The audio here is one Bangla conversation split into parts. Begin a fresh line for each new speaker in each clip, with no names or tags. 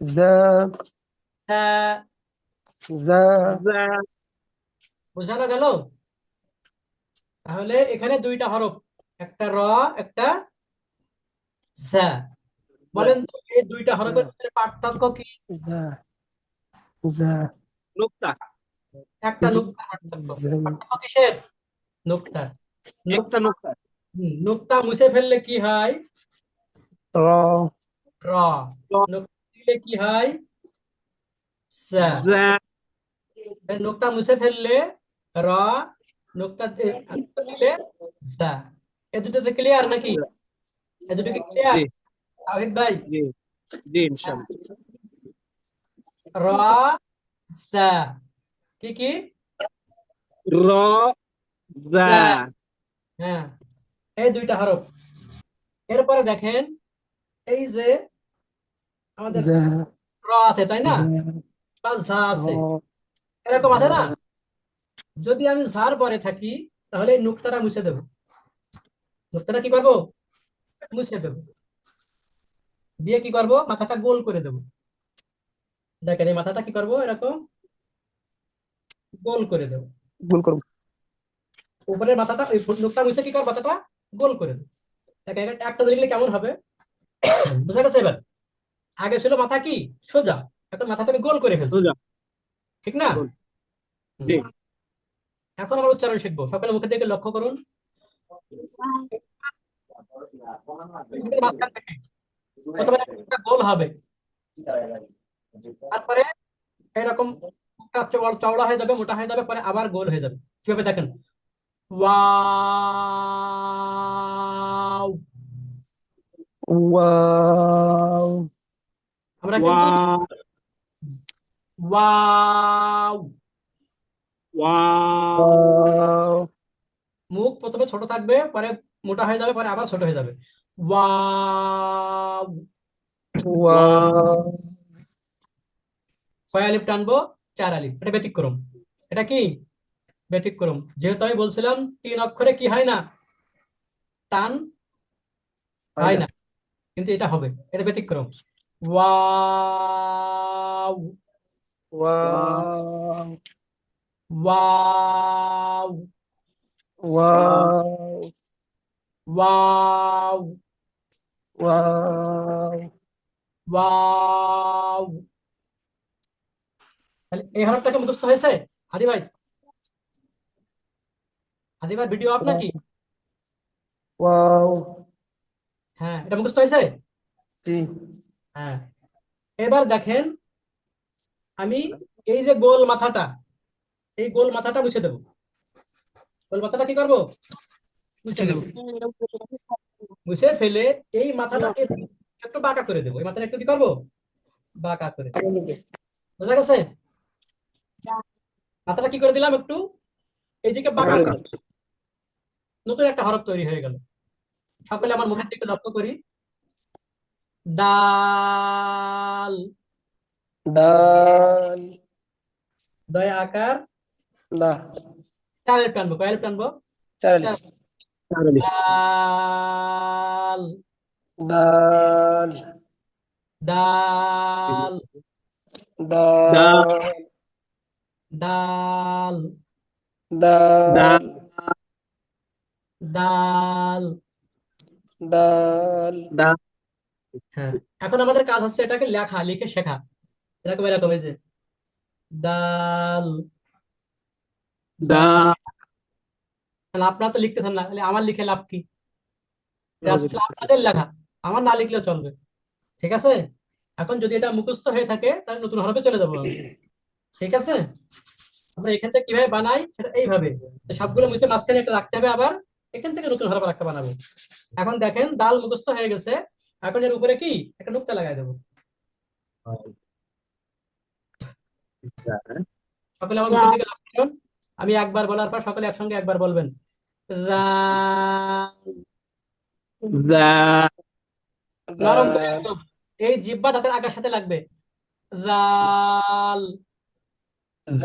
ذا
তা,
ذا
বোঝানো গেল? তাহলে এখানে দুইটা হরফ, একটা র, একটা ঝা। বলেন তো এই দুইটা হরফের
ذا
ভিতরে পার্থক্য কি?
ذا ذا
নুক্তা,
একটা নুক্তার পার্থক্য।
ذا
পার্থক্য কিসের? নুক্তার।
একটা
নুক্তা,
নুক্তা।
নুক্তা মুছে ফেললে কি হয়?
را
র। নুক্তা দিলে কি হয়? সা।
যা,
নুক্তা মুছে ফেললে র, নুক্তা দিলে সা। এ দুটো ক্লিয়ার নাকি? এ দুটো কি ক্লিয়ার
জি
তাওহিদ ভাই?
জি জি ইনশাআল্লাহ।
র, সা, কি কি?
র, যা,
সা। হ্যাঁ, এই দুইটা হরফ। এরপরে দেখেন, এই যে আমাদের
ذا
র আছে তাই না,
ذا
বা ঝা আছে,
را
এরকম আছে
ذا
না? যদি আমি ঝার পরে থাকি তাহলে এই নুক্তাটা মুছে দেবো। নুক্তাটা কি করবো? মুছে দেবো। দিয়ে কি করব? মাথাটা গোল করে দেবো। দেখেন এই মাথাটা কি করব, এরকম গোল করে দেবো।
قول كرم
উপরের মাথাটা ওই নুক্তা মুছে কি করবো, মাথাটা গোল করে দেবো। দেখেন এটা একটা দেখলে কেমন হবে, বুঝা গেছে এবার? আগে ছিল মাথা কি সোজা, এখন মাথাটা আমি গোল করে ফেলছি,
সোজা,
ঠিক না?
গোল।
হুম।
জি।
এখন আমরা উচ্চারণ শিখবো, সকলে মুখের দিকে লক্ষ্য করুন। মুখের মাঝখান থেকে প্রথমে একটা গোল হবে, তারপরে এরকম মুখটা চওড়া হয়ে যাবে, মোটা হয়ে যাবে, পরে আবার গোল হয়ে যাবে। কিভাবে দেখেন, ওয়াও।
واو
আমরা
ওয়া,
কিন্তু ওয়াও,
ওয়াও,
واو
মুখ প্রথমে ছোট থাকবে, পরে মোটা হয়ে যাবে, পরে আবার ছোট হয়ে যাবে। ওয়াও।
واو
কয় আলিফ টানবো? 4 আলিফ। এটা ব্যতিক্রম। এটা কি ব্যতিক্রম? যেহেতু আমি বলছিলাম 3 অক্ষরে কি হয় না, টান হয়
هيدا
না, কিন্তু এটা হবে, এটা ব্যতিক্রম। ওয়াও,
واو
ওয়াও,
واو
ওয়াও,
واو
ওয়াও। তাহলে এই হরফটাকে মুখস্থ হয়েছে? হাদি ভাই, হাদি ভাই ভিডিও অফ নাকি?
واو
হ্যাঁ, এটা মুখস্থ হয়েছে।
جي
হ্যাঁ, এবার দেখেন, আমি এই যে গোল মাথাটা, এই গোল মাথাটা মুছে দেবো। গোল মাথাটা কি করবো? মুছে দেবো। মুছে ফেলে এই মাথাটা একটু বাঁকা করে দেবো। এই মাথাটা একটু কি করবো? বাঁকা করে দেবো। বোঝা গেছে? মাথাটা কি করে দিলাম, একটু এইদিকে বাঁকা করে, নতুন একটা হরফ তৈরি হয়ে গেল। সকলে আমার মুখের দিকে লক্ষ্য করি। দাল।
دال
দয়া আকার
لا
চার আলিফ টানবো। কয় আলিফ টানবো?
تعرف
দাল,
دال
দাল,
দা,
دال
দাল,
দা,
دال
দাল।
دال
দা,
হ্যাঁ, এখন আমাদের কাজ হচ্ছে এটাকে লেখা, লিখে শেখা। এরকম এরকম, এই যে দাল,
দা।
দাল। তাহলে আপনারা তো লিখতেছেন না, তাহলে আমার লিখে লাভ কি? এটা আসলে আপনাদের লেখা, আমার না লিখলেও চলবে। ঠিক আছে? এখন যদি এটা মুখস্থ হয়ে থাকে তাহলে নতুন হরফে চলে যাবো আমি। ঠিক আছে? আমরা এখান থেকে কিভাবে বানাই সেটা এইভাবে, তো সবগুলো মুছে মাঝখানে একটা রাখতে হবে, আবার এখান থেকে নতুন হরফ একটা বানাবো। এখন দেখেন দাল মুখস্থ হয়ে গেছে, এখন এর উপরে কি একটা নুক্তা লাগাই দেবো। সকলে আমার মুখের দিকে লক্ষ্য করুন। আমি একবার বলার পর সকলে একসঙ্গে একবার বলবেন। রাল।
দা,
নরম করে
دال
একদম, এই জিহ্বা দাঁতের আগার সাথে লাগবে। রাল।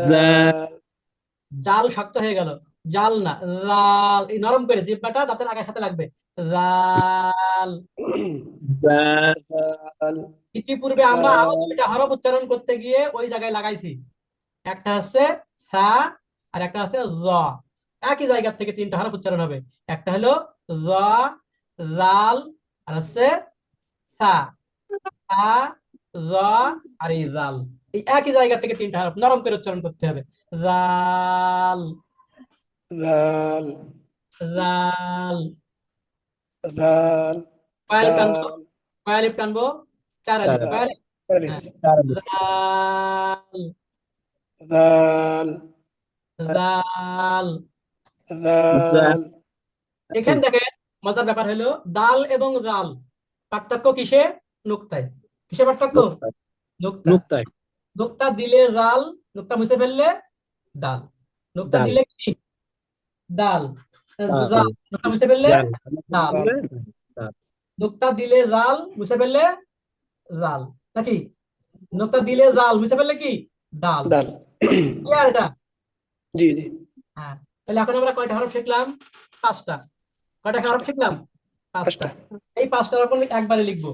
যা,
دال
জাল শক্ত হয়ে গেল, জাল না, রাল। এই নরম করে জিহ্বাটা দাঁতের আগার সাথে লাগবে। জাল।
زال
দাল
ইতিপূর্বে আমরা আরো
দাল
দুইটা হরফ উচ্চারণ করতে গিয়ে ওই জায়গায় লাগাইছি, একটা হচ্ছে সা আর একটা হচ্ছে জ। একই জায়গা থেকে তিনটা হরফ উচ্চারণ হবে, একটা হলো জ, জাল, আর হচ্ছে সা। সা, জ, আর এই জাল। এই একই জায়গা থেকে তিনটা হরফ নরম করে উচ্চারণ করতে হবে। জাল,
দাল
জাল।
দাল
কয় আলিফ টানবো?
দাল
কয় আলিফ টানবো? চার আলিফ। কয় আলিফ?
আলিফ
হ্যাঁ।
تعرف
জাল,
দাল
জাল।
দাল
এখানে দেখেন, মজার ব্যাপার হলো দাল এবং জাল পার্থক্য কিসে? নুক্তায়। কিসে পার্থক্য?
نقطة
নুক্তা।
نقطة
নুক্তা দিলে জাল, নুক্তা মুছে ফেললে দাল। নুক্তা
دال
দিলে কি? দাল। জাল,
دال
নুক্তা মুছে ফেললে
دال
দাল।
দাল
دال
নুক্তা দিলে জাল, মুছে ফেললে জাল, নাকি? নুক্তা দিলে জাল, মুছে ফেললে কি? দাল।
দাল
ক্লিয়ার এটা?
জি জি
হ্যাঁ। তাহলে এখন আমরা কয়টা হরফ শিখলাম? পাঁচটা। কয়টা হরফ
পাঁচটা
শিখলাম? পাঁচটা।
পাঁচটা
এই পাঁচটার এখন একবারে লিখবো।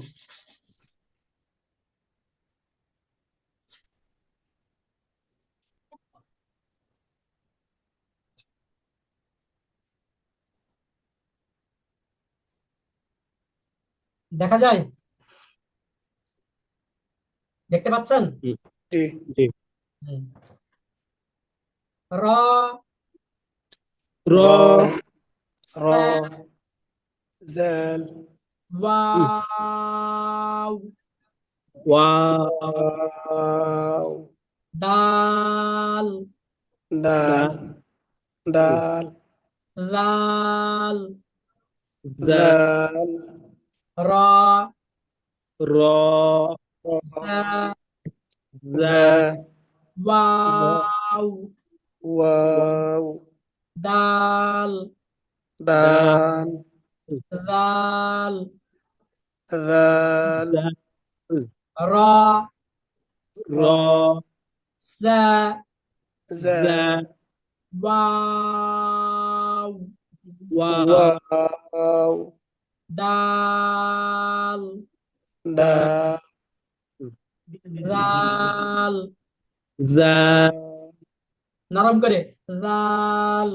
দেখা যায়? দেখতে পাচ্ছেন?
জি
جي
হুম। র,
র
را
র
সা,
জাল
ওয়াও,
واو
ওয়াও
দাল,
দাল
دال
দাল
লাল,
زال
জাল
র,
را
সা,
জা
زال
জা
ওয়াও,
ওয়াও
দাল,
دال
দাল
লাল,
দাল
زال
র,
র
را
সা,
জা
زال
ওয়াও,
واو
ওয়াও
দাল,
دال
দাল
লাল।
زال
নরম করে, লাল।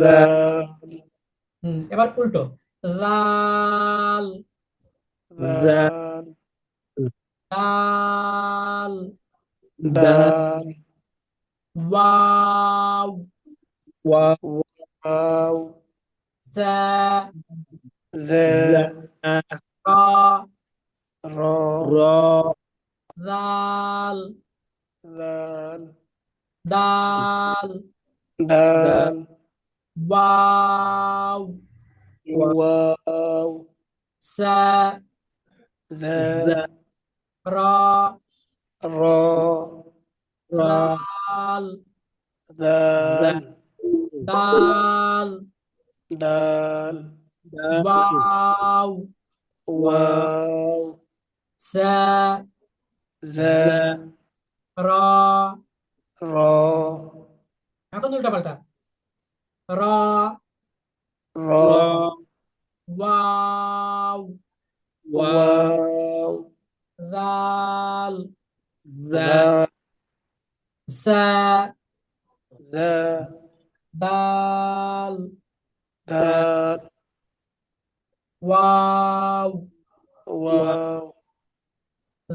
زال
দাল
এবার উল্টো, লাল,
زال
দাল
লাল,
دال
দাল
ওয়াও,
واو
ওয়াও
সা,
জা
زال
র,
র
را
লাল,
দাল
দাল,
دال
দাল
ওয়াও,
ওয়াও
সা,
জা
زال
র,
র
را
লাল,
দাল
زال
দাল,
দাল
دال
ওয়াও,
واو
ওয়াও
সা,
জা
زال
র।
র
এখন উল্টা পাল্টা, র,
র
را
ওয়াও,
واو
ওয়াও
জাল,
زال
দাল
সা,
জা
দাল,
দাল
ওয়াও,
واو
ওয়াও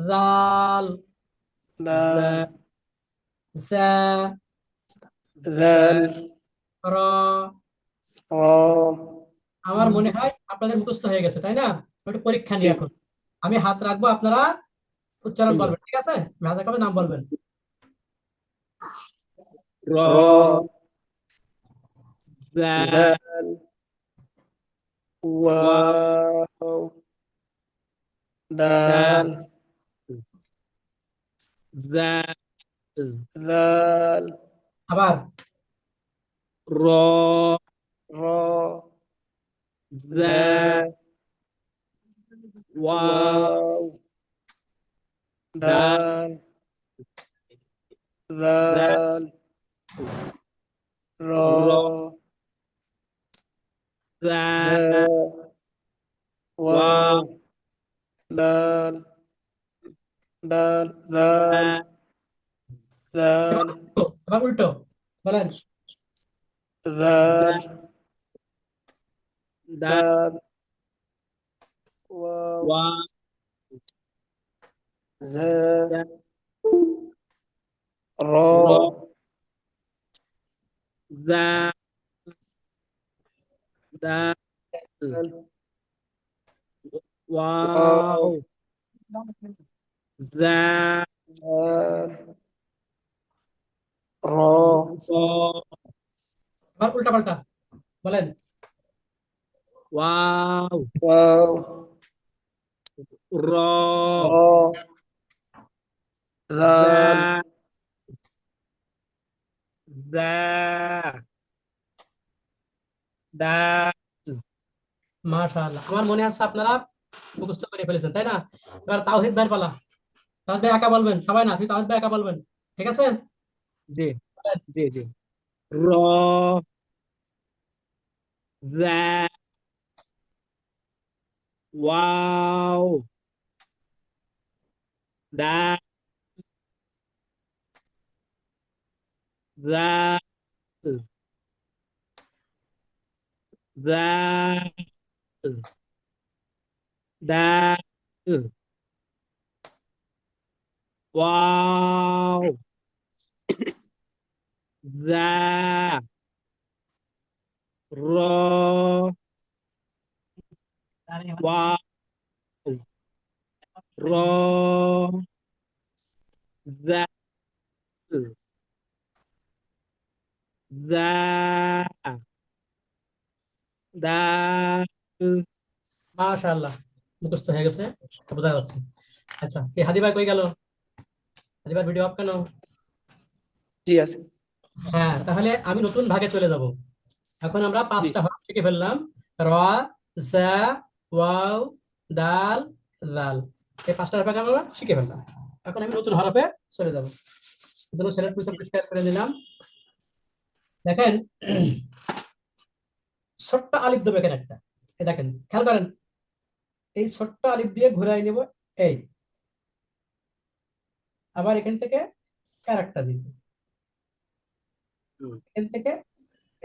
জাল,
দাল
زال
সা,
দাল
র।
র
আমার মনে হয় আপনাদের মুখস্থ হয়ে গেছে, তাই না? একটু পরীক্ষা
জি
নিয়ে এখন আমি হাত রাখবো, আপনারা উচ্চারণ
أيوه
বলবেন, ঠিক আছে? আমি হাত রাখবো, নাম বলবেন।
র
را زال
দাল
واو
ওয়াও
دال
দাল
زال
দাল
আবার,
را
র জা
زال واو
ওয়াও
دال
দাল
زال
দাল র
را za,
ذا واو
wow,
دال دال ذال ذال
এবার উল্টো বলেন।
ذال
da,
دال واو
wow,
ذا
da,
را
ro, za, da,
دال واو
wow, za,
ذال را
ro,
এবার উল্টা পাল্টা বলেন।
wow,
واو
ro,
را ذال
za, za, da,
মাশাআল্লাহ, আমার মনে আছে আপনারা মুখস্থ করে ফেলেছেন, তাই না? এবার তাওহীদ ভাইয়ের পালা। তাওহীদ ভাই একা বলবেন, সবাই না, আপনি তাওহীদ ভাই একা বলবেন, ঠিক আছে?
ji, ji, ro, za, wow, da, za, za, da, wow, za, ro, wow, ro, za, za, da,
মাশাআল্লাহ, মুখস্থ হয়ে গেছে, বোঝা যাচ্ছে। আচ্ছা, এই হাদি ভাই কই গেল? হাদি ভাই ভিডিও অফ কেন?
জি আছে
হ্যাঁ, তাহলে আমি নতুন ভাগে চলে যাব। এখন আমরা
জি
5টা হরফ শিখে ফেললাম। র, জা, ওয়াও, দাল, লাল। এই 5টা হরফ আমরা শিখে ফেললাম। এখন আমি নতুন হরফে চলে যাব। এজন্য সিলেক্ট পিকচার পরিষ্কার করে দিলাম। দেখেন, ছোট্ট আলিফ দেবো এখানে একটা। এই দেখেন, খেয়াল করেন, এই ছোট্ট আলিফ দিয়ে ঘুরাই নিব। এই, আবার এখান থেকে আরেকটা দিব, এখান থেকে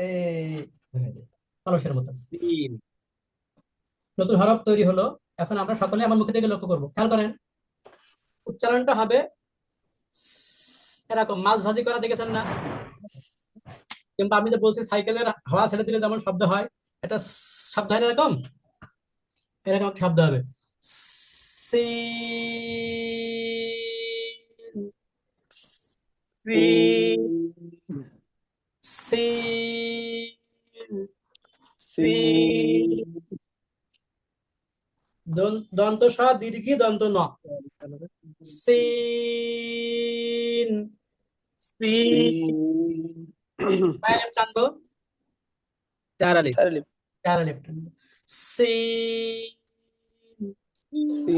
এই ঘুরাই দিই, কলসের মতো।
sin,
নতুন হরফ তৈরি হলো। এখন আমরা সকলে আমার মুখে দিকে লক্ষ্য করবো, খেয়াল করেন। উচ্চারণটা হবে এরকম, মাছ ভাজি করা দেখেছেন না? কিংবা আমি যে বলছি সাইকেলের হাওয়া ছেড়ে দিলে যেমন শব্দ হয়, এটা শব্দ হয় না এরকম? এরকম একটা শব্দ হবে। সিন,
sin,
সিন,
সিন
দন্ত স দীর্ঘি দন্ত ন, সিন।
sin,
সিন
পায়ে লেপ টানবো,
চার আলিফ,
চার আলিফ
চার লেপ টানবো। সিন,
সিন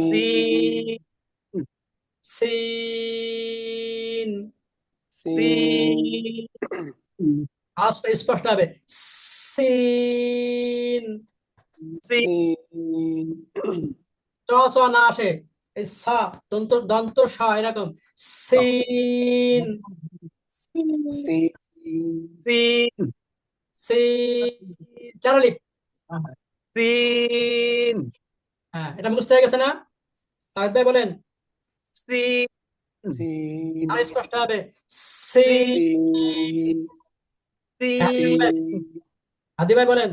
sin,
সিন।
সিন
sin,
আওয়াজটা স্পষ্ট হবে, সিন।
সিন
চ চ না আসে, এই সা, দন্ত দন্ত স, এরকম। Sin,
sin,
sin
sin,
sin, চার লিপ।
sin,
হ্যাঁ, এটা মুখস্থ হয়ে গেছে না? তাহিদ ভাই বলেন,
sin,
সিন
আর স্পষ্ট হবে, সিন।
সিন
হ্যাঁ,
sin,
সিন
হাদি ভাই বলেন।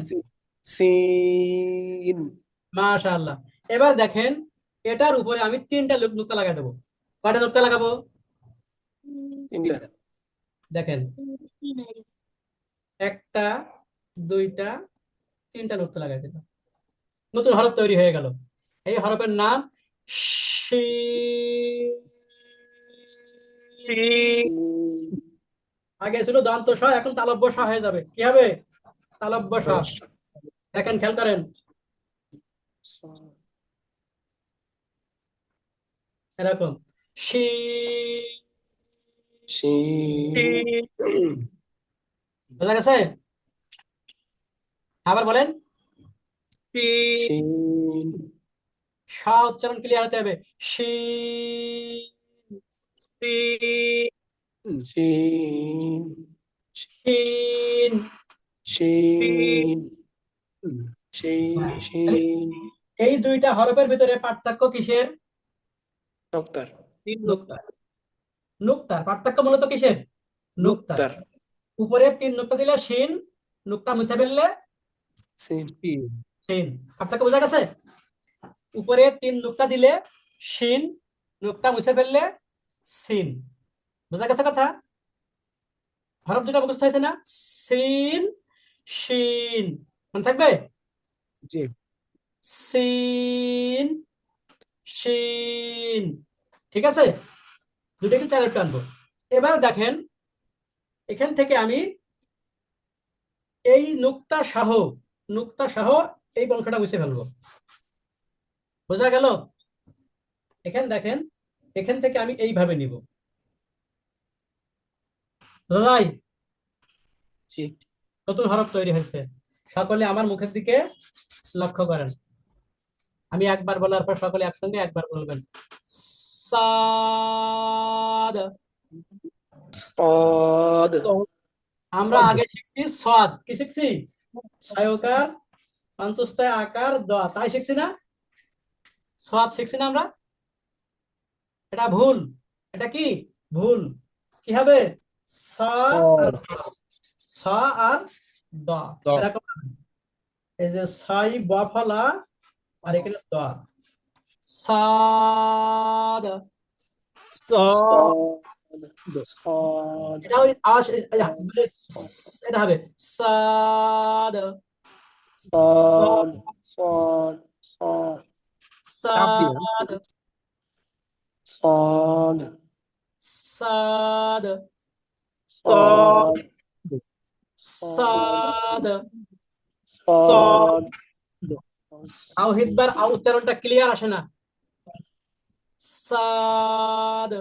সিন
মাশাআল্লাহ। এবার দেখেন, এটার উপরে আমি 3টা নুক্তা লাগাই দেবো। কয়টা নুক্তা লাগাবো?
তিনটা
দেখেন, একটা, দুইটা, 3টা নুক্তা লাগাই দিলাম। নতুন হরফ তৈরি হয়ে গেল। এই হরফের নাম শিন।
sin,
সিন
আগে ছিল দন্ত স, এখন তালব্য স হয়ে যাবে। কি হবে? তালব্য স। দেখেন, খেয়াল করেন, এরকম শিন।
সিন
বোঝা গেছে? আবার বলেন।
শিন
শিন
শা উচ্চারণ ক্লিয়ার হতে হবে। শিন,
শিন
শিন
শিন।
শিন
হ্যাঁ, তাহলে
শিন
এই দুইটা হরফের ভিতরে পার্থক্য কিসের?
নোক্তার
তিন
নুক্তার। নুক্তার পার্থক্য মূলত কিসের? নুক্তার।
নোক্তার
উপরে 3 নুক্তা দিলে শিন, নুক্তা মুছে ফেললে
শিন
শিন
সিন। পার্থক্য বোঝা গেছে? উপরে 3 নুক্তা দিলে শিন, নুক্তা মুছে ফেললে সিন। বোঝা গেছে কথা? হরফ দুটো মুখস্থ হয়েছে না? সিন, শিন। মনে থাকবে?
জি
সিন, শিন। ঠিক আছে, দুটো কিন্তু আরেকটু আনবো। এবার দেখেন, এখান থেকে আমি এই নুক্তা সহ এই বংশটা মুছে ফেলবো। বোঝা গেল? এখান দেখেন, এখান থেকে আমি এইভাবে নিব। বোঝা যায়?
জি
নতুন হরফ তৈরি হয়েছে। সকলে আমার মুখের দিকে লক্ষ্য করেন। আমি একবার বলার পর সকলে একসঙ্গে একবার বলবেন। সাদ।
صاد
আমরা আগে শিখছি সাদ, কি শিখছি? ছয়কার, অন্তস্থ আকার, দ, তাই শিখছি না? সাদ শিখছি না আমরা? এটা ভুল। এটা কি ভুল? কি হবে? সা আর
صاد
দ। সা আর দ
দ
এরকম হবে। এই যে সাই ব ফলা আর এখানে দ। সাদ।
صاد
صاد
صاد
এটা ওই আওয়াজ মানে এটা হবে সাদ।
صاد صاد صاد
চাপ দিয়ে
সাদ,
صاد
সাদ,
صاد صاد
সাদ।
صاد
তাওহীদবার উচ্চারণটা ক্লিয়ার আসে না। সাদ,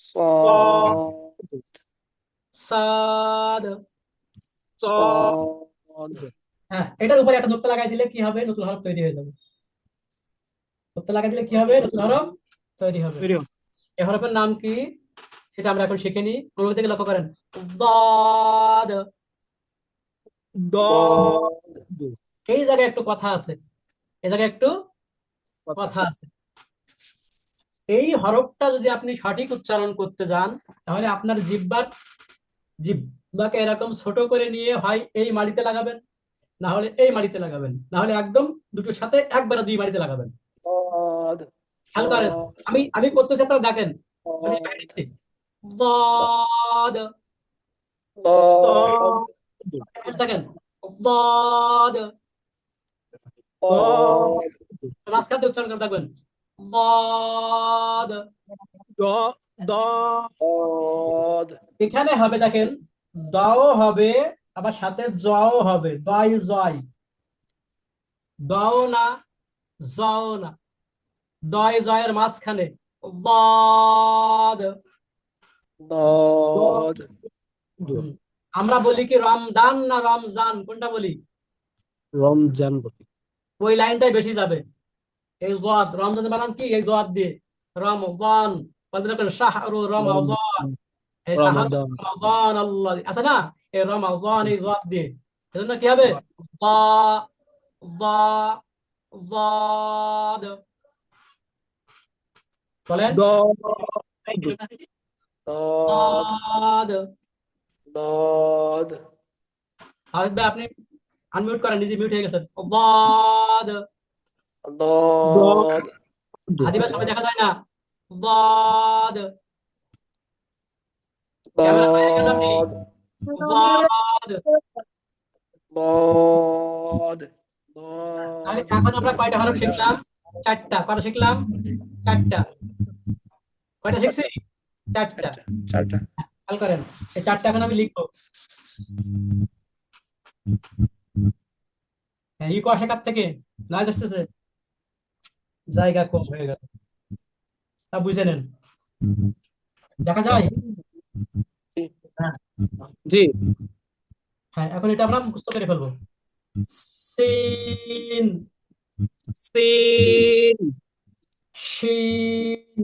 صاد
সাদ।
صاد
হ্যাঁ, এটার উপরে একটা নুক্তা লাগাই দিলে কি হবে? নতুন হরফ তৈরি হয়ে যাবে। নুক্তা লাগাই দিলে কি হবে? নতুন হরফ তৈরি হবে। এই হরফের নাম কি সেটা আমরা এখন শিখে নিই। অনুভূতি থেকে লক্ষ্য করেন। দাদ।
ضاد
এই জায়গায় একটু কথা আছে, এই জায়গায় একটু কথা আছে। এই হরফটা যদি আপনি সঠিক উচ্চারণ করতে যান, তাহলে আপনার জিহ্বাকে এরকম ছোট করে নিয়ে হয় এই মাড়িতে লাগাবেন, না হলে এই মাড়িতে লাগাবেন, না হলে একদম দুটোর সাথে একবারে 2 মাড়িতে লাগাবেন।
ضاد
খেয়াল করেন,
ضاد
আমি আমি করতেছি, আপনারা দেখেন। আমি
ضاد
লিখছি দাদ।
ضاد
দেখেন, দাদ।
ضاد
মাঝখান দিয়ে উচ্চারণ করে দেখবেন। দাদ।
ضاد
এখানে হবে দেখেন, দাও হবে, আবার সাথে জও হবে। দয় জয়, দাও না, জও না। দয় জয়ের মাঝখানে দাদ।
ضاد
হুম। আমরা বলি কি রমদান না রমজান, কোনটা বলি?
রমজান বলি
ওই লাইনটাই বেশি যাবে। এই জদ, রমজান বানান কি? এই জদ দিয়ে রমজান। বলবেন শাহরু রমাদান। এই শাহরু
রমাদান
রমাদান আল্লাহ আছে না? এই রমাদান এই জদ দিয়ে। এজন্য কি হবে? যা, যা, জাদ। বলেন।
ضاد
ضاد
জাদ।
ضاد
আরেক ভাই আপনি আনমিউট করেন, নিজে মিউট হয়ে গেছেন। জাদ।
ضاد
হাদি ভাই সবাই দেখা যায় না। জাদ। ক্যামেরা বাইরে কেন আপনি?
ضاد
জাদ।
ضاد
তাহলে
ضاد
এখন আমরা কয়টা হরফ শিখলাম? 4টা। কয়টা শিখলাম? 4টা। কয়টা শিখছি? 4টা।
চারটা
খেয়াল করেন, এই 4টা এখন আমি লিখবো। হ্যাঁ, ইকো আসে কার থেকে? নয়েজ আসতেছে, জায়গা কম হয়ে গেল। তা বুঝে নেন। দেখা যায়? হ্যাঁ,
জি
হ্যাঁ, এখন এটা আমরা মুখস্থ করে ফেলবো। সিন,
সিন,
শিন,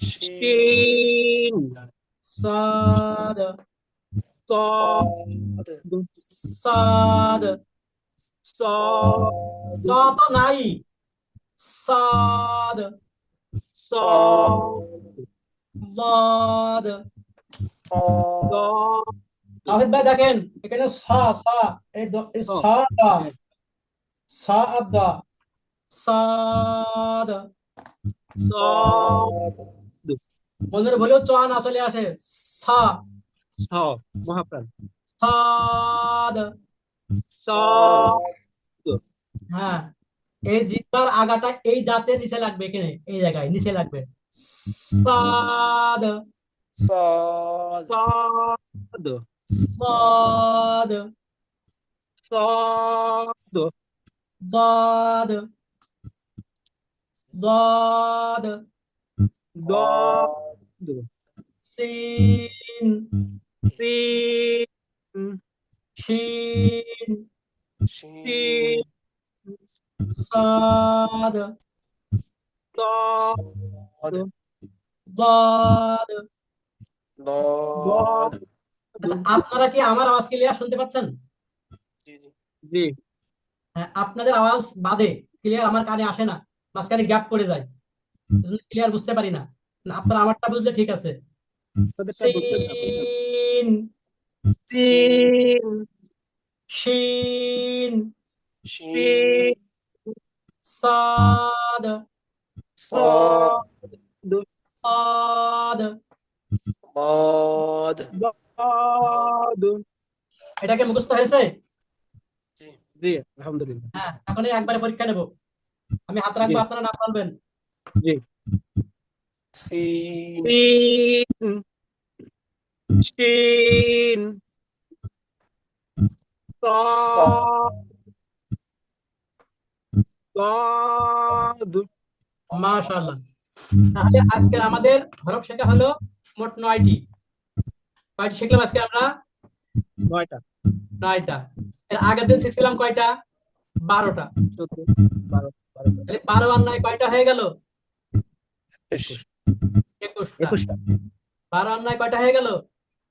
শিন,
সাদ,
সদ,
সাদ,
সদ,
ত তো নাই, সাদ,
সদ,
দাদ।
সদ,
তাহিদ ভাই দেখেন এখানে এই
স, হ্যাঁ,
সা সাদ।
সদ,
বন্ধুরা বলেও চ না চলে আসে, সা,
স, মহাপ্রাণ,
সাদ।
সদ,
হ্যাঁ, এই জিহ্বার আগাটা এই দাঁতের নিচে লাগবে, এখানে এই জায়গায় নিচে লাগবে, সাদ,
صاد
সদ,
সাদ,
সদ,
দাদ, দাদ,
দদ,
সিন,
সিন,
শিন,
شين
সাদ,
সদ,
صاد
দাদ।
ضاد
আচ্ছা, আপনারা কি আমার আওয়াজ ক্লিয়ার শুনতে পাচ্ছেন?
جي جي
জি,
হ্যাঁ, আপনাদের আওয়াজ বাদে ক্লিয়ার আমার কানে আসে না, মাঝখানে গ্যাপ পড়ে যায়, ক্লিয়ার বুঝতে পারি না। না, আপনারা আমারটা বুঝলে ঠিক আছে।
তাদেরটা বলতে হবে না।
সিন,
سين
সিন,
শিন,
شين
সাদ,
صاد
সাদ।
ضاد
দদ,
এটাকে মুখস্থ হয়েছে?
جي
জি, আলহামদুলিল্লাহ,
হ্যাঁ, এখন এই একবারে পরীক্ষা নেব, আমি হাত
জি,
রাখবো, আপনারা নাম বলবেন।
জি,
سين
সিন, শিন,
صاد
সদ, দদ,
মাশাআল্লাহ। তাহলে আজকের আমাদের হরফ শেখা হলো মোট 9টি। কয়টি শিখলাম আজকে আমরা?
9টা,
9টা। এর আগের দিন শিখছিলাম কয়টা? 12টা।
14, 12, 12টা,
তাহলে 12 আর 9 কয়টা হয়ে গেল?
إيش
21টা।
21টা,
12 আর 9 কয়টা হয়ে গেল?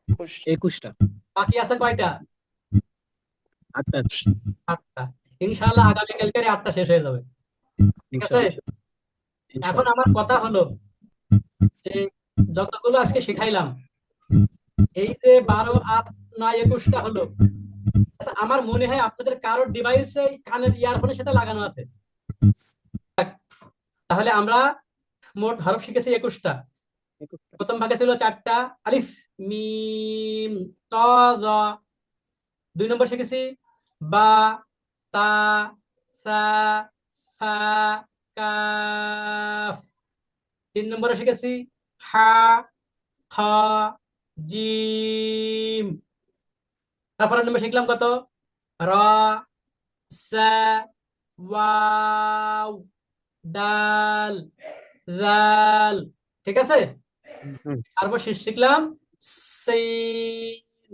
وش
21টা,
বাকি আছে কয়টা?
8টা,
8টা। ইনশাআল্লাহ আগামীকালকে 8টা শেষ হয়ে যাবে, ঠিক আছে?
ইনশাআল্লাহ,
এখন
ইনশাআল্লাহ,
আমার কথা হলো যে যতগুলো আজকে শিখাইলাম, এই যে 12 আর 9 21টা হলো, আচ্ছা আমার মনে হয় আপনাদের কারোর ডিভাইসে কানের ইয়ারফোনের সাথে লাগানো আছে। তাহলে আমরা মোট হরফ শিখেছি 21টা।
21টা,
প্রথম ভাগে ছিল 4টা, আলিফ, মিম, ত, জ। 2 নম্বর শিখেছি বা, তা, সা, ফা, কাফ। 3 নম্বরে শিখেছি হা, খ, জিম। তারপরে নম্বর শিখলাম কত? র, সা, ওয়াও, দাল, জাল। ঠিক আছে?
হুম,
তারপর শেষ শিখলাম সিন,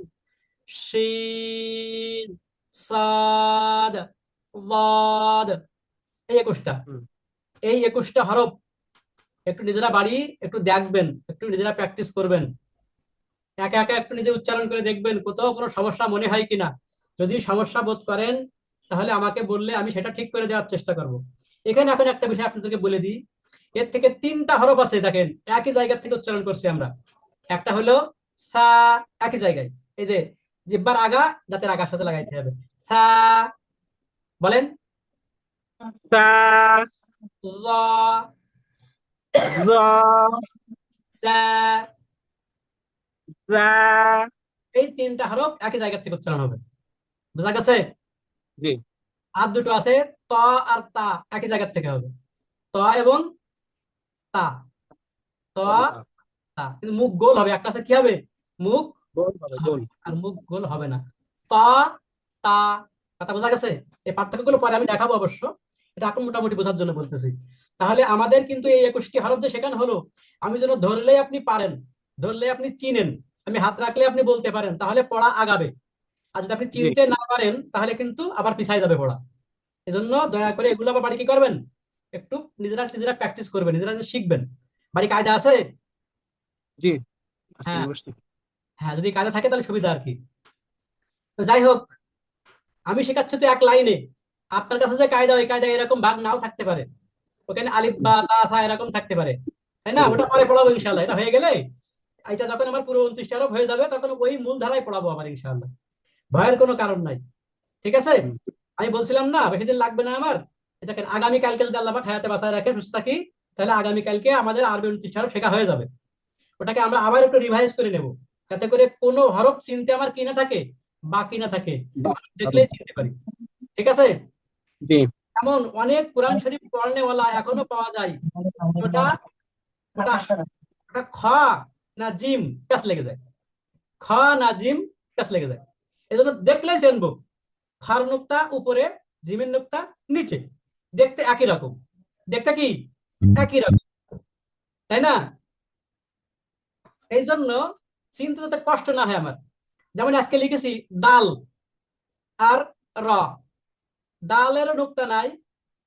শিন, সাদ, দাদ। এই 21টা।
হুম,
এই 21টা হরফ একটু নিজেরা বাড়ি একটু দেখবেন, একটু নিজেরা প্র্যাকটিস করবেন, একা একা একটু নিজে উচ্চারণ করে দেখবেন কোথাও কোনো সমস্যা মনে হয় কিনা। যদি সমস্যা বোধ করেন তাহলে আমাকে বললে আমি সেটা ঠিক করে দেওয়ার চেষ্টা করব। এখানে এখন একটা বিষয় আপনাদেরকে বলে দিই, এর থেকে 3টা হরফ আছে, দেখেন একই জায়গা থেকে উচ্চারণ করছি আমরা। একটা হলো সা, একই জায়গায়, এই যে জিহ্বার আগা দাঁতের আগার সাথে লাগাইতে হবে, সা। বলেন,
তা,
জ,
জ,
সা।
জা,
এই 3টা হরফ একই জায়গা থেকে উচ্চারণ হবে, বুঝা গেছে?
জি,
আর দুটো আছে ত আর তা, একই জায়গা থেকে হবে, ত এবং তা, ত,
তা,
তা। কিন্তু মুখ গোল হবে, একটা আছে কি হবে? মুখ
গোল হবে,
হবে,
গোল,
আর মুখ গোল হবে না। ত, তা। কথা বোঝা গেছে? এই পার্থক্যগুলো পরে আমি দেখাবো অবশ্য, এটা এখন মোটামুটি বোঝার জন্য বলতেছি। তাহলে আমাদের কিন্তু এই 21টি হরফ যে শেখানো হলো, আমি যেন ধরলেই আপনি পারেন, ধরলেই আপনি চিনেন, আমি হাত রাখলে আপনি বলতে পারেন, তাহলে পড়া আগাবে। আর যদি আপনি
জি
চিনতে না পারেন তাহলে কিন্তু আবার পিছায় যাবে পড়া। এজন্য দয়া করে এগুলো আবার বাড়ি কি করবেন, একটু নিজেরা নিজেরা প্র্যাকটিস করবেন, নিজেরা নিজেরা শিখবেন। বাড়ি কায়দা আছে?
জি আছে
হ্যাঁ,
অবশ্যই।
হ্যাঁ, যদি কায়দা থাকে তাহলে সুবিধা আর কি। তো যাই হোক, আমি শেখাচ্ছি তো এক লাইনে, আপনার কাছে যে কায়দা, ওই কায়দা এরকম ভাগ নাও থাকতে পারে, ওখানে আলিফ বা তা থা এরকম থাকতে পারে, তাই না? ওটা পরে পড়াবো ইনশাল্লাহ। এটা হয়ে গেলে, এটা যখন আমার পুরো 29টা আরব হয়ে যাবে, তখন ওই মূল ধারায় পড়াবো আবার ইনশাল্লাহ। ভয়ের কোনো কারণ নাই। ঠিক আছে?
হুম,
আমি বলছিলাম না বেশি দিন লাগবে না আমার। এই দেখেন, আগামীকালকে যদি আল্লাহ পাক হায়াতে বাঁচায় রাখে, সুস্থ থাকি, তাহলে আগামীকালকে আমাদের আরবি 29টা হরফ শেখা হয়ে যাবে। ওটাকে আমরা আবার একটু রিভাইজ করে নেব, যাতে করে কোনো হরফ চিনতে আমার কি না থাকে, বাকি না থাকে,
বাহ, দারুণ।
দেখলেই চিনতে পারি। ঠিক আছে?
জি
এমন অনেক কোরআন শরীফ পড়নেওয়ালা এখনো পাওয়া যায়, ওটা ওটা ওটা খ না জিম প্যাস লেগে যায়, খ না জিম প্যাস লেগে যায়। এই জন্য দেখলেই জানবো, খার নুক্তা উপরে, জিমের নুক্তা নিচে, দেখতে একই রকম, দেখতে কি একই রকম, তাই না? এই জন্য চিন্তা যাতে কষ্ট না হয় আমার। যেমন আজকে লিখেছি ডাল আর র, ডালেরও নুক্তা নাই,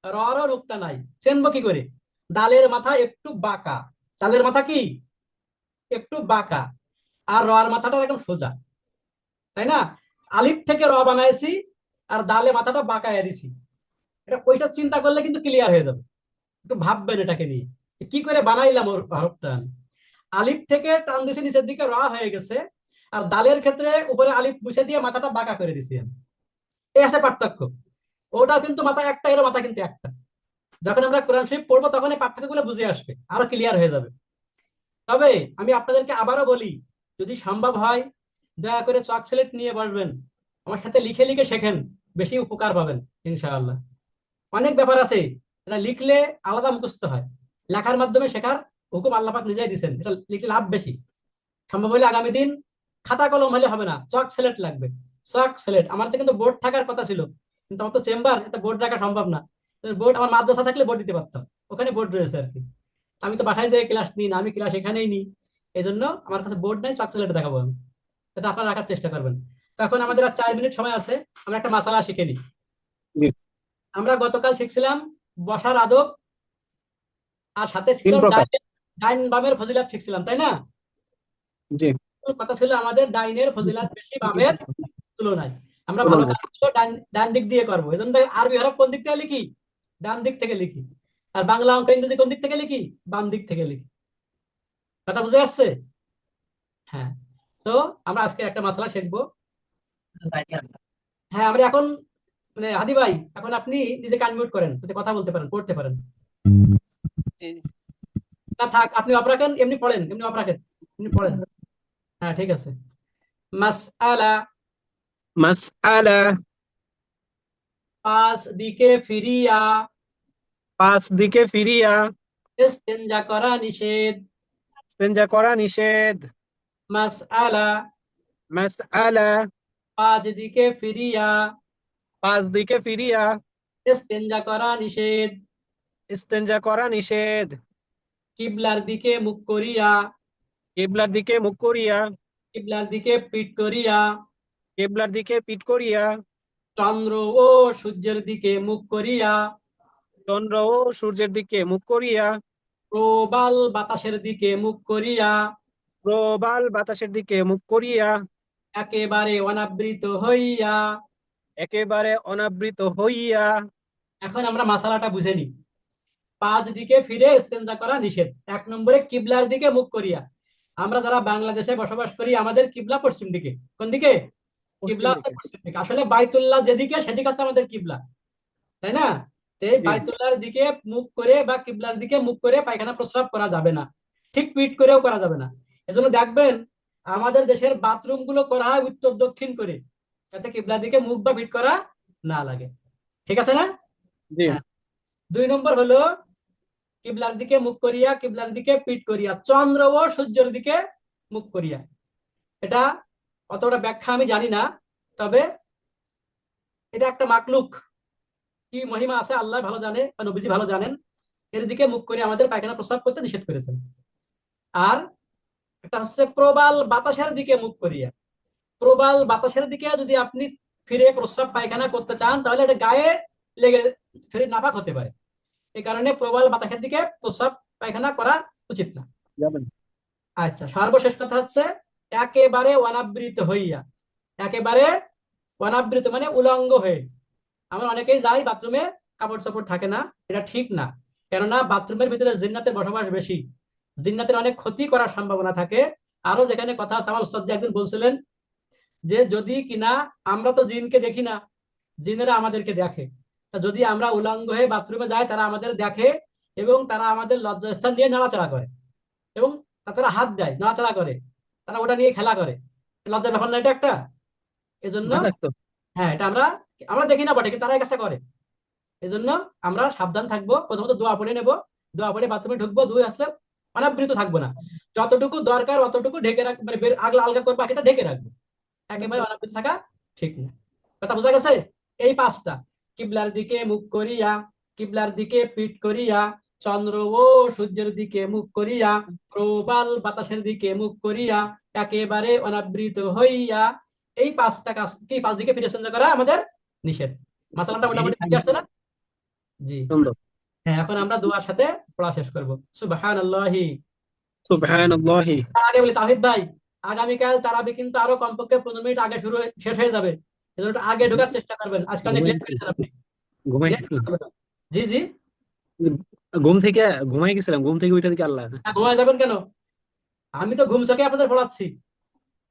ররও নুক্তা নাই, চিনবো কি করে? ডালের মাথা একটু বাঁকা, ডালের মাথা কি একটু বাঁকা, আর রর মাথাটা একদম সোজা, তাই না? আলিফ থেকে র বানাইছি, আর ডালে মাথাটা বাঁকায় দিছি। এটা পয়সা চিন্তা করলে কিন্তু ক্লিয়ার হয়ে যাবে। একটু ভাববেন এটাকে নিয়ে, কি করে বানাইলাম ওর হরফটা আমি। আলিফ থেকে টান দিছি নিচের দিকে, র হয়ে গেছে, আর দালের ক্ষেত্রে উপরে আলিফ মুছে দিয়ে মাথাটা বাঁকা করে দিছি আমি। এই আছে পার্থক্য। ওটা কিন্তু মাথা একটা, এর মাথা কিন্তু একটা। যখন আমরা কোরআন শরীফ পড়বো, তখন এই পার্থক্যগুলো বুঝে আসবে, আরো ক্লিয়ার হয়ে যাবে। তবে আমি আপনাদেরকে আবারও বলি, যদি সম্ভব হয় দয়া করে চক সিলেট নিয়ে বসবেন, আমার সাথে লিখে লিখে শেখেন, বেশি উপকার পাবেন ইনশাআল্লাহ। অনেক ব্যাপার আছে, এটা লিখলে আলাদা মুখস্থ হয়, লেখার মাধ্যমে শেখার হুকুম আল্লাহ পাক নিজেই দিচ্ছেন, এটা লিখলে লাভ বেশি। সম্ভব হলে আগামী দিন খাতা কলম হলে হবে না, চক সিলেট লাগবে। চক সিলেট আমার তো কিন্তু বোর্ড থাকার কথা ছিল, কিন্তু আমার তো চেম্বার, এটা বোর্ড রাখা সম্ভব না। বোর্ড আমার মাদ্রাসা থাকলে বোর্ড দিতে পারতাম, ওখানে বোর্ড রয়েছে আর কি। আমি তো বাসায় যেয়ে ক্লাস নিই না, আমি ক্লাস এখানেই নিই। এই জন্য আমার কাছে বোর্ড নাই, চক সিলেট দেখাবো আমি। এটা আপনারা রাখার চেষ্টা করবেন। তখন আমাদের আর 4 মিনিট সময় আছে, আমরা একটা মাসালা শিখে নিই।
জি।
আমরা গতকাল শিখছিলাম বসার আদব, আর সাথে
তিন
শিখলাম
প্রকার।
ডাইন, ডাইন বামের ফজিলাত শিখছিলাম, তাই না?
জি
মূল কথা ছিল আমাদের ডাইনের ফজিলাত বেশি বামের তুলনায়। আমরা ভালো
তুলনায়।
কাজগুলো ডান ডান দিক দিয়ে করবো, এই জন্য আরবি হরফ কোন দিক থেকে লিখি, ডান দিক থেকে লিখি। আর বাংলা অঙ্ক ইংরেজি কোন দিক থেকে লিখি, বাম দিক থেকে লিখি। কথা বুঝে আসছে? হ্যাঁ। তো আমরা আজকে একটা মাসলা শিখবো। হ্যাঁ, আমরা এখন, মানে হাদি ভাই, এখন আপনি নিজেকে আনমিউট করেন, যাতে কথা বলতে পারেন, পড়তে পারেন।
জি
না থাক, আপনি অফ রাখেন, এমনি পড়েন, এমনি অফ রাখেন, এমনি পড়েন। হ্যাঁ, ঠিক আছে। মাসআলা,
মাসআলা।
পাঁচ দিকে ফিরিয়া,
পাঁচ দিকে ফিরিয়া।
ইস্তেঞ্জা করা নিষেধ।
ইস্তেঞ্জা করা নিষেধ।
মাসআলা,
মাসআলা।
পাঁচ দিকে ফিরিয়া,
পাঁচ দিকে ফিরিয়া।
ইস্তেঞ্জা করা নিষেধ।
ইস্তেঞ্জা করা নিষেধ।
কিবলার দিকে মুখ করিয়া,
কিবলার দিকে মুখ করিয়া।
কিবলার দিকে পিঠ করিয়া,
কিবলার দিকে পিঠ করিয়া।
চন্দ্র ও সূর্যের দিকে মুখ করিয়া,
চন্দ্র ও সূর্যের দিকে মুখ করিয়া।
প্রবাল বাতাসের দিকে মুখ করিয়া,
প্রবাল বাতাসের দিকে মুখ করিয়া।
একেবারে অনাবৃত হইয়া।
একেবারে অনাবৃত হইয়া।
এখন আমরা মাসালাটা বুঝে নিই। পাঁচ দিকে ফিরে ইস্তেঞ্জা করা নিষেধ। 1 নম্বরে কিবলার দিকে মুখ করিয়া। আমরা যারা বাংলাদেশে বসবাস করি, আমাদের কিবলা পশ্চিম দিকে। কোন দিকে?
পশ্চিম
কিবলা হচ্ছে
দিকে।
পশ্চিম দিকে। আসলে বাইতুল্লাহ যেদিকে, সেদিকে হচ্ছে আমাদের কিবলা, তাই না? তো এই
জি
বাইতুল্লাহর দিকে মুখ করে বা কিবলার দিকে মুখ করে পায়খানা প্রস্রাব করা যাবে না, ঠিক পিঠ করেও করা যাবে না। এজন্য দেখবেন আমাদের দেশের বাথরুম গুলো করা হয় উত্তর দক্ষিণ করে, যাতে কিবলার দিকে মুখ বা পিঠ করা না লাগে। ঠিক আছে না?
জি।
হ্যাঁ। 2 নম্বর হলো কিবলার দিকে মুখ করিয়া, কিবলার দিকে পিঠ করিয়া, চন্দ্র ও সূর্যের দিকে মুখ করিয়া। এটা অতটা ব্যাখ্যা আমি জানি না, তবে এটা একটা মাকলুক, কি মহিমা আছে আল্লাহ ভালো জানে, বা নবীজি ভালো জানেন। এর দিকে মুখ করে আমাদের পায়খানা প্রস্রাব করতে নিষেধ করেছেন। আর একটা হচ্ছে প্রবাল বাতাসের দিকে মুখ করিয়া। প্রবাল বাতাসের দিকে যদি আপনি ফিরে প্রস্রাব পায়খানা করতে চান, তাহলে এটা গায়ে লেগে শরীর নাপাক হতে পারে। এই কারণে প্রবাল বাতাসের দিকে প্রস্রাব পায়খানা করা উচিত না।
যাবেন।
আচ্ছা, সর্বশেষ কথা হচ্ছে একেবারে অনাবৃত হইয়া। একেবারে অনাবৃত মানে উলঙ্গ হয়ে। আমরা অনেকেই যাই বাথরুমে, কাপড় চাপড় থাকে না, এটা ঠিক না। কেননা বাথরুমের ভিতরে জিন্নাতের বসবাস বেশি, জিন্নাতের অনেক ক্ষতি করার সম্ভাবনা থাকে। আরো যেখানে কথা আছে, আমার উস্তাদ জি একদিন বলছিলেন যে যদি কিনা আমরা তো জিনকে দেখি না, জিনেরা আমাদেরকে দেখে। তা যদি আমরা উলঙ্গ হয়ে বাথরুমে যাই, তারা আমাদের দেখে এবং তারা আমাদের লজ্জাস্থান নিয়ে নাড়াচাড়া করে এবং তারা হাত দেয়, নাড়াচাড়া করে, তারা ওটা নিয়ে খেলা করে। লজ্জার ব্যাপার না এটা একটা? এজন্য
মারাত্মক তো।
হ্যাঁ, এটা আমরা আমরা দেখি না বটে, কিন্তু তারা এই কাজটা করে। এজন্য আমরা সাবধান থাকবো। প্রথমত দোয়া পড়ে নেব, দোয়া পড়ে বাথরুমে ঢুকবো, দুই আছে অনাবৃত থাকবো না, যতটুকু দরকার অতটুকু ঢেকে রাখ, মানে আগলা আলগা করে বাকিটা ঢেকে রাখবো। একেবারে অনাবৃত থাকা ঠিক না। কথা বোঝা গেছে? এই পাঁচটা: কিবলার দিকে মুখ করিয়া, কিবলার দিকে পিঠ করিয়া, চন্দ্র ও সূর্যের দিকে মুখ করিয়া, প্রবাল বাতাসের দিকে মুখ করিয়া, একেবারে অনাবৃত হইয়া। এই পাঁচটা কাজ কি, পাঁচ দিকে ফিরে চিন্তা করা আমাদের নিষেধ। মাসালাটা মোটামুটি ঠিক আছে না? জি।
সুন্দর।
হ্যাঁ, এখন আমরা দোয়ার সাথে পড়া শেষ করবো। সুবহানাল্লাহি।
সুবহানাল্লাহি।
তার আগে বলি তাওহীদ ভাই, আগামীকাল তারাবি কিন্তু আরো কমপক্ষে 15 মিনিট আগে শেষ হয়ে যাবে। এজন্য একটু আগে ঢোকার চেষ্টা করবেন। আজকে অনেক
ঘুমাই
লেট করেছেন আপনি।
ঘুমাই
Late করবেন না। জি জি।
ঘুম থেকে ঘুমাই গেছিলাম, ঘুম থেকে উঠে দিকে আল্লাহ।
ঘুমায় যাবেন কেন? আমি তো ঘুম চোখে আপনাদের পড়াচ্ছি,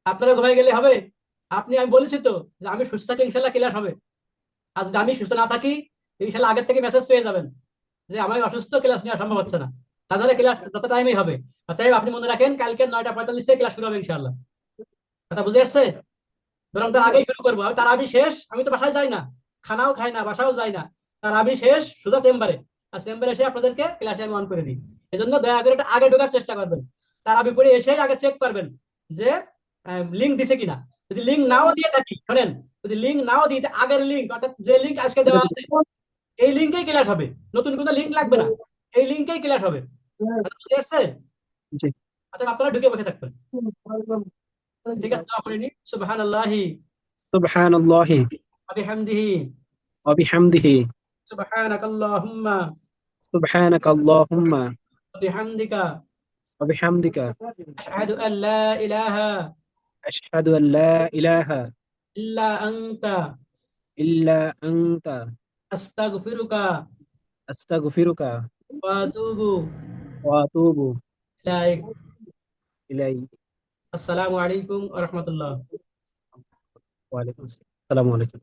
আপনারা ঘুমায় গেলে হবে? আমি বলেছি তো যে আমি সুস্থ থাকলে ইনশাল্লাহ ক্লাস হবে। আর যদি আমি সুস্থ না থাকি, ইনশাল্লাহ আগের থেকে মেসেজ পেয়ে যাবেন যে আমি অসুস্থ, ক্লাস নেওয়া সম্ভব হচ্ছে না। তাহলে ক্লাস যত টাইমেই হবে। অতএব আপনি মনে রাখেন, কালকে 9:45 থেকে ক্লাস শুরু হবে ইনশাল্লাহ। কথা বুঝে আসছে? বরং তার আগেই শুরু করবো। আমি তারাবি শেষ, আমি তো বাসায় যাই না, খানাও খাই না, বাসাও যাই না। তারাবি শেষ সোজা চেম্বারে, আর চেম্বারে এসে আপনাদেরকে ক্লাসে আমি অন করে দিই। এজন্য দয়া করে একটু আগে ঢোকার চেষ্টা করবেন। তারাবি পড়ে এসেই আগে চেক করবেন যে লিঙ্ক দিছে কিনা। যদি লিঙ্ক নাও দিয়ে থাকি, শোনেন, যদি লিঙ্ক নাও দিতে, আগের লিঙ্ক অর্থাৎ যে লিঙ্ক আজকে দেওয়া আছে, এই লিঙ্কেই ক্লাস হবে, নতুন কোনো লিঙ্ক লাগবে না, এই লিঙ্কেই ক্লাস হবে। কথা বুঝে আসছে?
জি।
অর্থাৎ আপনারা ঢুকে বসে থাকবেন। ঠিক আছে, দোয়া করে নি। সুবহানাল্লাহি
সুবহানাল্লাহি
ওয়া বিহামদিহি,
ওয়া বিহামদিহি,
সুবহানাকাল্লাহুম্মা
সুবহানাকাল্লাহুম্মা
ওয়া বিহামদিকা,
ওয়া বিহামদিকা,
আশহাদু আল লা ইলাহা
আশহাদু আল লা ইলাহা
ইল্লা আনতা,
ইল্লা আনতা,
আস্তাগফিরুকা
আস্তাগফিরুকা
ওয়া আতুবু
ওয়া আতুবু
ইলাইক।
ইলাইক।
আসসালামু আলাইকুম ওয়া রাহমাতুল্লাহ।
ওয়া আলাইকুম আসসালাম। আসসালামু আলাইকুম।